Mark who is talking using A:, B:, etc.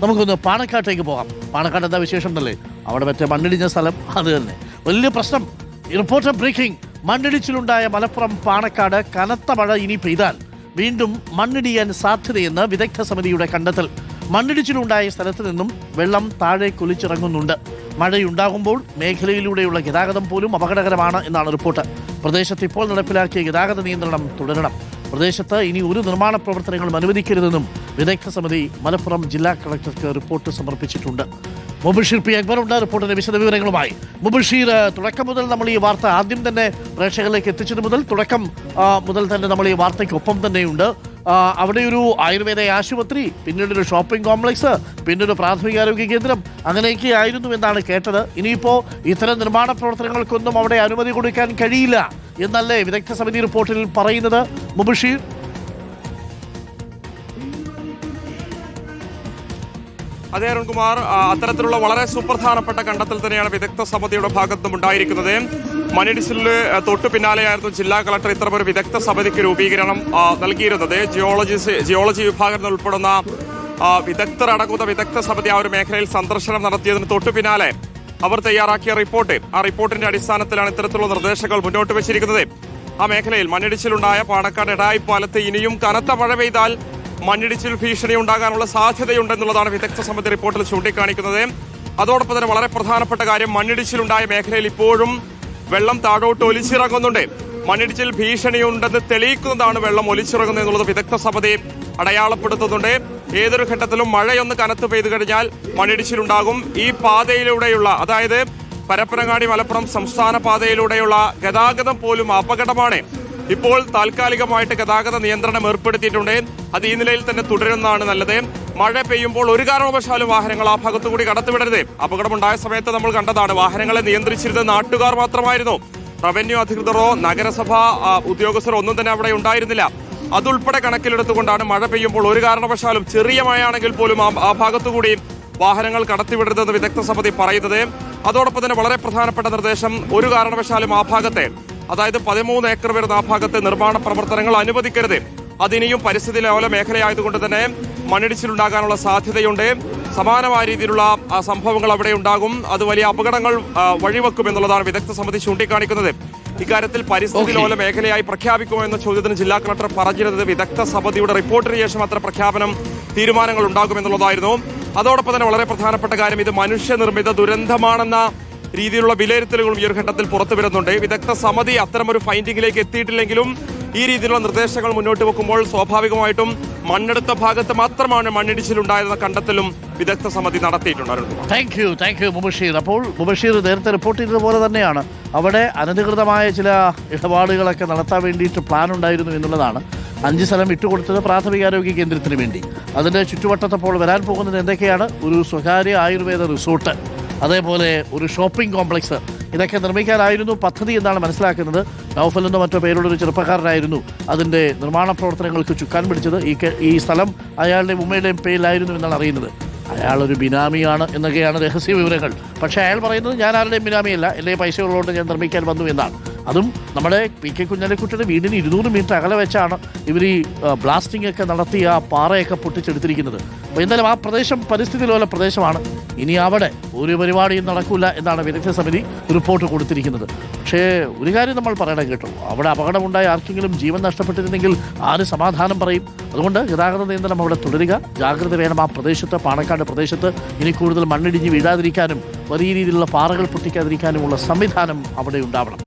A: നമുക്കൊന്ന് പാണക്കാട്ടേക്ക് പോകാം. പാണക്കാട് എന്താ വിശേഷം ഉണ്ടല്ലേ? അവിടെ മറ്റേ മണ്ണിടിഞ്ഞ സ്ഥലം അത് തന്നെ വലിയ പ്രശ്നം. Reporter breaking. മണ്ണിടിച്ചിലുണ്ടായ മലപ്പുറം പാണക്കാട് കനത്ത മഴ ഇനി പെയ്താൽ വീണ്ടും മണ്ണിടിയാൻ സാധ്യതയെന്ന് വിദഗ്ധ സമിതിയുടെ കണ്ടെത്തൽ. മണ്ണിടിച്ചിലുണ്ടായ സ്ഥലത്ത് നിന്നും വെള്ളം താഴേക്ക് ഒലിച്ചിറങ്ങുന്നുണ്ട്. മഴയുണ്ടാകുമ്പോൾ മേഖലയിലൂടെയുള്ള ഗതാഗതം പോലും അപകടകരമാണ് എന്നാണ് റിപ്പോർട്ട്. പ്രദേശത്ത് ഇപ്പോൾ നടപ്പിലാക്കിയ ഗതാഗത നിയന്ത്രണം തുടരണം. പ്രദേശത്ത് ഇനി ഒരു നിർമ്മാണ പ്രവർത്തനങ്ങളും അനുവദിക്കരുതെന്നും വിദഗ്ധ സമിതി മലപ്പുറം ജില്ലാ കളക്ടർക്ക് റിപ്പോർട്ട് സമർപ്പിച്ചിട്ടുണ്ട്. മുബഷീർ പി അക്ബർ ഉണ്ട് റിപ്പോർട്ടിന്റെ വിശദവിവരങ്ങളുമായി. മുബഷീർ, തുടക്കം മുതൽ നമ്മൾ ഈ വാർത്ത ആദ്യം തന്നെ പ്രേക്ഷകരിലേക്ക് എത്തിച്ചത് മുതൽ തുടക്കം മുതൽ തന്നെ നമ്മൾ ഈ വാർത്തയ്ക്കൊപ്പം തന്നെയുണ്ട്. അവിടെ ഒരു ആയുർവേദ ആശുപത്രി, പിന്നീട് ഒരു ഷോപ്പിംഗ് കോംപ്ലക്സ്, പിന്നെ ഒരു പ്രാഥമികാരോഗ്യ കേന്ദ്രം, അങ്ങനെയൊക്കെ ആയിരുന്നു എന്നാണ് കേട്ടത്. ഇനിയിപ്പോൾ ഇത്തരം നിർമ്മാണ പ്രവർത്തനങ്ങൾക്കൊന്നും അവിടെ അനുമതി കൊടുക്കാൻ കഴിയില്ല എന്നല്ലേ വിദഗ്ധ സമിതി റിപ്പോർട്ടിൽ പറയുന്നത്? മുബഷീർ,
B: അതെ അരുൺകുമാർ, അത്തരത്തിലുള്ള വളരെ സുപ്രധാനപ്പെട്ട കണ്ടെത്തൽ തന്നെയാണ് വിദഗ്ധ സമിതിയുടെ ഭാഗത്തും ഉണ്ടായിരിക്കുന്നത്. മണ്ണിടിച്ചിലിന് തൊട്ടു പിന്നാലെയായിരുന്നു ജില്ലാ കളക്ടർ ഇത്തരമൊരു വിദഗ്ധ സമിതിക്ക് രൂപീകരണം നൽകിയിരുന്നത്. ജിയോളജി വിഭാഗത്തിൽ ഉൾപ്പെടുന്ന വിദഗ്ധർ അടങ്ങുന്ന വിദഗ്ധ സമിതി ആ ഒരു മേഖലയിൽ സന്ദർശനം നടത്തിയതിന് തൊട്ടു പിന്നാലെ അവർ തയ്യാറാക്കിയ റിപ്പോർട്ട്, ആ റിപ്പോർട്ടിന്റെ അടിസ്ഥാനത്തിലാണ് ഇത്തരത്തിലുള്ള നിർദ്ദേശങ്ങൾ മുന്നോട്ട് വെച്ചിരിക്കുന്നത്. ആ മേഖലയിൽ മണ്ണിടിച്ചിലുണ്ടായ പാണക്കാട് എടായി പാലത്ത് ഇനിയും കനത്ത മഴ പെയ്താൽ മണ്ണിടിച്ചിൽ ഭീഷണി ഉണ്ടാകാനുള്ള സാധ്യതയുണ്ടെന്നുള്ളതാണ് വിദഗ്ധ സമിതി റിപ്പോർട്ടിൽ ചൂണ്ടിക്കാണിക്കുന്നത്. അതോടൊപ്പം തന്നെ വളരെ പ്രധാനപ്പെട്ട കാര്യം, മണ്ണിടിച്ചിലുണ്ടായ മേഖലയിൽ ഇപ്പോഴും വെള്ളം താഴോട്ട് ഒലിച്ചിറങ്ങുന്നുണ്ട്. മണ്ണിടിച്ചിൽ ഭീഷണിയുണ്ടെന്ന് തെളിയിക്കുന്നതാണ് വെള്ളം ഒലിച്ചിറങ്ങുന്നത് എന്നുള്ളത് വിദഗ്ധ സമിതി അടയാളപ്പെടുത്തുന്നുണ്ട്. ഏതൊരു ഘട്ടത്തിലും മഴയൊന്ന് കനത്ത് പെയ്തു കഴിഞ്ഞാൽ മണ്ണിടിച്ചിലുണ്ടാകും. ഈ പാതയിലൂടെയുള്ള, അതായത് പരപ്പനങ്ങാടി മലപ്പുറം സംസ്ഥാന പാതയിലൂടെയുള്ള ഗതാഗതം പോലും അപകടമാണ്. ഇപ്പോൾ താൽക്കാലികമായിട്ട് ഗതാഗത നിയന്ത്രണം ഏർപ്പെടുത്തിയിട്ടുണ്ട്. അത് ഈ നിലയിൽ തന്നെ തുടരുന്നതാണ് നല്ലത്. മഴ പെയ്യുമ്പോൾ ഒരു കാരണവശാലും വാഹനങ്ങൾ ആ ഭാഗത്തുകൂടി കടത്തിവിടരുത്. അപകടമുണ്ടായ സമയത്ത് നമ്മൾ കണ്ടതാണ്, വാഹനങ്ങളെ നിയന്ത്രിച്ചിരുന്നത് നാട്ടുകാർ മാത്രമായിരുന്നു. റവന്യൂ അധികൃതരോ നഗരസഭാ ഉദ്യോഗസ്ഥരോ ഒന്നും തന്നെ അവിടെ ഉണ്ടായിരുന്നില്ല. അതുൾപ്പെടെ കണക്കിലെടുത്തുകൊണ്ടാണ് മഴ പെയ്യുമ്പോൾ ഒരു കാരണവശാലും, ചെറിയ മഴയാണെങ്കിൽ പോലും ആ ഭാഗത്തുകൂടി വാഹനങ്ങൾ കടത്തിവിടരുതെന്ന് വിദഗ്ധ സമിതി പറയുന്നത്. അതോടൊപ്പം തന്നെ വളരെ പ്രധാനപ്പെട്ട നിർദ്ദേശം, ഒരു കാരണവശാലും ആ ഭാഗത്തെ, അതായത് 13 ഏക്കർ വരുന്ന ആ ഭാഗത്തെ നിർമ്മാണ പ്രവർത്തനങ്ങൾ അനുവദിക്കരുത്. അതിനിയും പരിസ്ഥിതി ലോല മേഖലയായതുകൊണ്ട് തന്നെ മണ്ണിടിച്ചിലുണ്ടാകാനുള്ള സാധ്യതയുണ്ട്. സമാനമായ രീതിയിലുള്ള സംഭവങ്ങൾ അവിടെ ഉണ്ടാകും. അത് വലിയ അപകടങ്ങൾ വഴിവെക്കുമെന്നുള്ളതാണ് വിദഗ്ധ സമിതി ചൂണ്ടിക്കാണിക്കുന്നത്. ഇക്കാര്യത്തിൽ പരിസ്ഥിതി ലോല മേഖലയായി പ്രഖ്യാപിക്കുമോ എന്ന ചോദ്യത്തിന് ജില്ലാ കളക്ടർ പറഞ്ഞിരുന്നത് വിദഗ്ധ സമിതിയുടെ റിപ്പോർട്ടിന് ശേഷം അത്ര പ്രഖ്യാപനം, തീരുമാനങ്ങൾ ഉണ്ടാകുമെന്നുള്ളതായിരുന്നു. അതോടൊപ്പം തന്നെ വളരെ പ്രധാനപ്പെട്ട കാര്യം, ഇത് മനുഷ്യനിർമ്മിത ദുരന്തമാണെന്ന രീതിയിലുള്ള വിലയിരുത്തലുകളും ഈ ഒരു ഘട്ടത്തിൽ പുറത്തു വരുന്നുണ്ട്. വിദഗ്ധ സമിതി അത്തരമൊരു ഫൈൻഡിങ്ങിലേക്ക് എത്തിയിട്ടില്ലെങ്കിലും ഈ രീതിയിലുള്ള നിർദ്ദേശങ്ങൾ മുന്നോട്ട് വെക്കുമ്പോൾ സ്വാഭാവികമായിട്ടും മണ്ണെടുത്ത ഭാഗത്ത് മാത്രമാണ് മണ്ണിടിച്ചിലുണ്ടായതെന്ന കണ്ടെത്തലും വിദഗ്ധ സമിതി നടത്തിയിട്ടുണ്ട്.
A: Thank you Mubashir. അപ്പോൾ മുബഷീർ നേരത്തെ റിപ്പോർട്ട് ചെയ്തതുപോലെ തന്നെയാണ് അവിടെ അനധികൃതമായ ചില ഇടപാടുകളൊക്കെ നടത്താൻ വേണ്ടിയിട്ട് പ്ലാൻ ഉണ്ടായിരുന്നു എന്നുള്ളതാണ്. 5 സ്ഥലം വിട്ടുകൊടുത്തത് പ്രാഥമികാരോഗ്യ കേന്ദ്രത്തിന് വേണ്ടി. അതിൻ്റെ ചുറ്റുവട്ടത്തപ്പോൾ വരാൻ പോകുന്നത് എന്തൊക്കെയാണ്? ഒരു സ്വകാര്യ ആയുർവേദ റിസോർട്ട്, അതേപോലെ ഒരു ഷോപ്പിംഗ് കോംപ്ലക്സ്, ഇതൊക്കെ നിർമ്മിക്കാനായിരുന്നു പദ്ധതി എന്നാണ് മനസ്സിലാക്കുന്നത്. നൗഫൽ എന്നോ മറ്റോ പേരുള്ളൊരു ചെറുപ്പക്കാരനായിരുന്നു അതിൻ്റെ നിർമ്മാണ പ്രവർത്തനങ്ങൾക്ക് ചുക്കാൻ പിടിച്ചത്. ഈ സ്ഥലം അയാളുടെയും ഉമ്മയുടെയും പേരിലായിരുന്നു എന്നാണ് അറിയുന്നത്. അയാളൊരു ബിനാമിയാണ് എന്നൊക്കെയാണ് രഹസ്യ വിവരങ്ങൾ. പക്ഷേ അയാൾ പറയുന്നത് ഞാൻ ആരുടെയും ബിനാമിയല്ല, എൻ്റെ പൈസ ഉള്ളതുകൊണ്ട് ഞാൻ നിർമ്മിക്കാൻ വന്നു എന്നാണ്. അതും നമ്മുടെ പി കെ കുഞ്ഞാലിക്കുട്ടിയുടെ വീടിന് 200 മീറ്റർ അകലെ വെച്ചാണ് ഇവർ ഈ ബ്ലാസ്റ്റിംഗ് ഒക്കെ നടത്തി ആ പാറയൊക്കെ പൊട്ടിച്ചെടുത്തിരിക്കുന്നത്. അപ്പോൾ എന്തായാലും ആ പ്രദേശം പരിസ്ഥിതി ലോല പ്രദേശമാണ്. ഇനി അവിടെ ഒരു പരിപാടിയും നടക്കില്ല എന്നാണ് വിദഗ്ധ സമിതി റിപ്പോർട്ട് കൊടുത്തിരിക്കുന്നത്. പക്ഷേ ഒരു കാര്യം നമ്മൾ പറയണം കേട്ടോ, അവിടെ അപകടമുണ്ടായ ആർക്കെങ്കിലും ജീവൻ നഷ്ടപ്പെട്ടിരുന്നെങ്കിൽ ആര് സമാധാനം പറയും? അതുകൊണ്ട് ഗതാഗത നിയന്ത്രണം അവിടെ തുടരുക, ജാഗ്രത വേണം. ആ പ്രദേശത്ത്, പാണക്കാട് പ്രദേശത്ത് ഇനി കൂടുതൽ മണ്ണിടിഞ്ഞ് വീഴാതിരിക്കാനും വലിയ രീതിയിലുള്ള പാറകൾ പൊട്ടിക്കാതിരിക്കാനുമുള്ള സംവിധാനം അവിടെ ഉണ്ടാവണം.